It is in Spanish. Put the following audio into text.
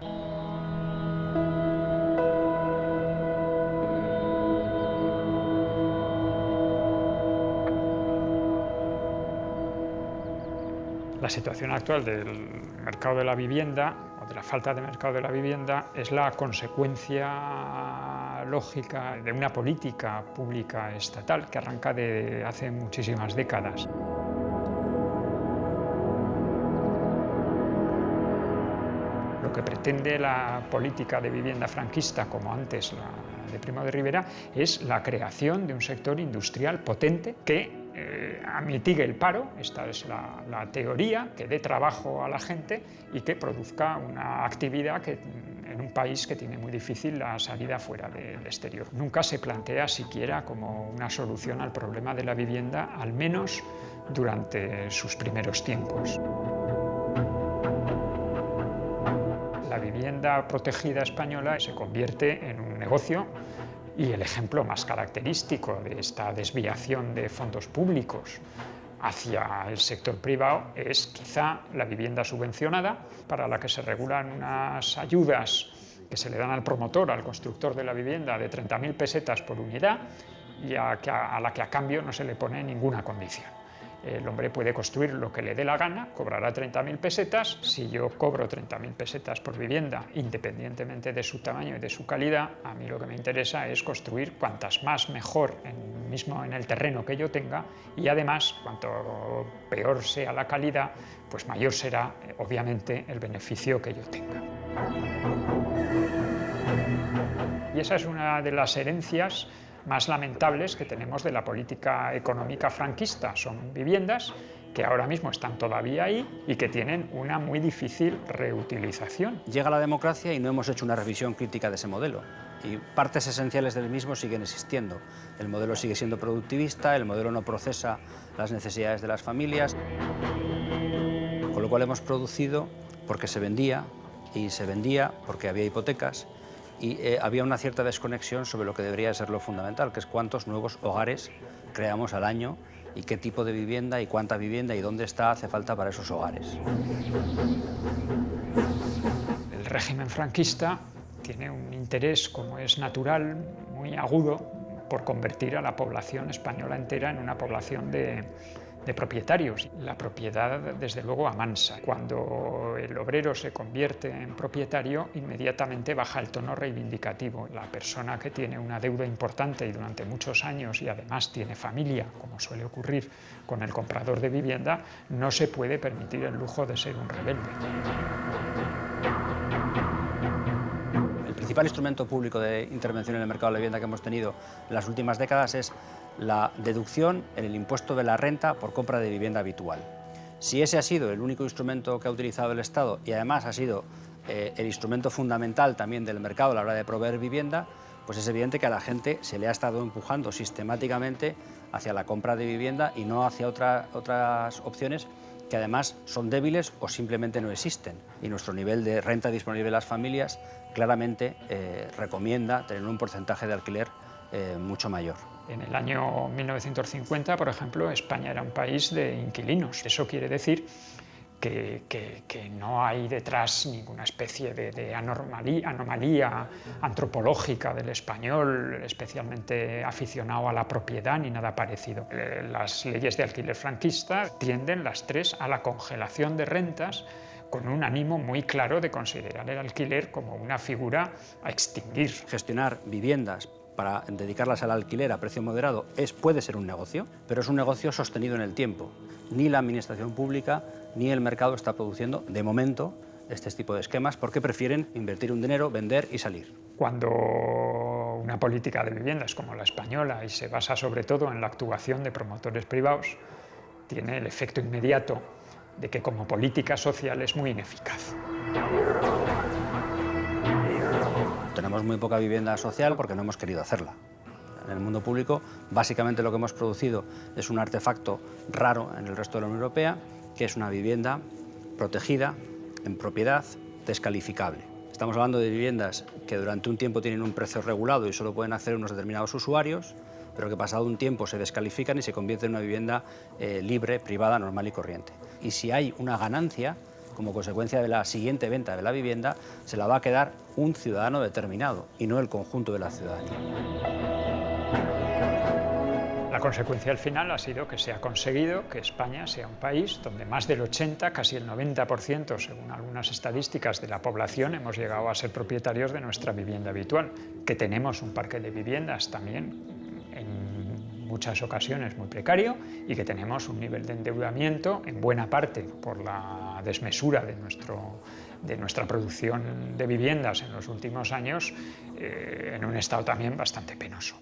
La situación actual del mercado de la vivienda, o de la falta de mercado de la vivienda, es la consecuencia lógica de una política pública estatal que arranca de hace muchísimas décadas. Lo que pretende la política de vivienda franquista, como antes la de Primo de Rivera, es la creación de un sector industrial potente que mitigue el paro, esta es la teoría, que dé trabajo a la gente y que produzca una actividad en un país que tiene muy difícil la salida fuera del exterior. Nunca se plantea siquiera como una solución al problema de la vivienda, al menos durante sus primeros tiempos. La vivienda protegida española se convierte en un negocio y el ejemplo más característico de esta desviación de fondos públicos hacia el sector privado es quizá la vivienda subvencionada, para la que se regulan unas ayudas que se le dan al promotor, al constructor de la vivienda, de 30.000 pesetas por unidad y a la que a cambio no se le pone ninguna condición. El hombre puede construir lo que le dé la gana, cobrará 30.000 pesetas. Si yo cobro 30.000 pesetas por vivienda, independientemente de su tamaño y de su calidad, a mí lo que me interesa es construir cuantas más mejor mismo en el terreno que yo tenga, y además, cuanto peor sea la calidad, pues mayor será, obviamente, el beneficio que yo tenga. Y esa es una de las herencias más lamentables que tenemos de la política económica franquista. Son viviendas que ahora mismo están todavía ahí y que tienen una muy difícil reutilización. Llega la democracia y no hemos hecho una revisión crítica de ese modelo, y partes esenciales del mismo siguen existiendo. El modelo sigue siendo productivista, el modelo no procesa las necesidades de las familias, con lo cual hemos producido porque se vendía, y se vendía porque había hipotecas, y había una cierta desconexión sobre lo que debería ser lo fundamental, que es cuántos nuevos hogares creamos al año y qué tipo de vivienda y cuánta vivienda y dónde hace falta para esos hogares. El régimen franquista tiene un interés, como es natural, muy agudo por convertir a la población española entera en una población de propietarios. La propiedad, desde luego, amansa. Cuando el obrero se convierte en propietario, inmediatamente baja el tono reivindicativo. La persona que tiene una deuda importante y durante muchos años y además tiene familia, como suele ocurrir con el comprador de vivienda, no se puede permitir el lujo de ser un rebelde. El principal instrumento público de intervención en el mercado de la vivienda que hemos tenido en las últimas décadas es la deducción en el impuesto de la renta por compra de vivienda habitual. Si ese ha sido el único instrumento que ha utilizado el Estado y además ha sido el instrumento fundamental también del mercado a la hora de proveer vivienda, pues es evidente que a la gente se le ha estado empujando sistemáticamente hacia la compra de vivienda y no hacia otras opciones que además son débiles o simplemente no existen. Y nuestro nivel de renta disponible de las familias claramente recomienda tener un porcentaje de alquiler mucho mayor. En el año 1950, por ejemplo, España era un país de inquilinos. Eso quiere decir que no hay detrás ninguna especie de anomalía antropológica del español, especialmente aficionado a la propiedad, ni nada parecido. Las leyes de alquiler franquista tienden las tres a la congelación de rentas, con un ánimo muy claro de considerar el alquiler como una figura a extinguir. Gestionar viviendas para dedicarlas al alquiler a precio moderado puede ser un negocio, pero es un negocio sostenido en el tiempo. Ni la administración pública ni el mercado está produciendo, de momento, este tipo de esquemas porque prefieren invertir un dinero, vender y salir. Cuando una política de viviendas como la española, y se basa sobre todo en la actuación de promotores privados, tiene el efecto inmediato de que como política social es muy ineficaz. Tenemos muy poca vivienda social porque no hemos querido hacerla. En el mundo público, básicamente lo que hemos producido es un artefacto raro en el resto de la Unión Europea, que es una vivienda protegida, en propiedad, descalificable. Estamos hablando de viviendas que durante un tiempo tienen un precio regulado y solo pueden acceder unos determinados usuarios, pero que pasado un tiempo se descalifican y se convierten en una vivienda libre, privada, normal y corriente. Y si hay una ganancia, como consecuencia de la siguiente venta de la vivienda, se la va a quedar un ciudadano determinado y no el conjunto de la ciudadanía. La consecuencia al final ha sido que se ha conseguido que España sea un país donde más del 80, casi el 90%, según algunas estadísticas de la población, hemos llegado a ser propietarios de nuestra vivienda habitual, que tenemos un parque de viviendas también en muchas ocasiones muy precario y que tenemos un nivel de endeudamiento, en buena parte por la desmesura de nuestra producción de viviendas en los últimos años, en un estado también bastante penoso.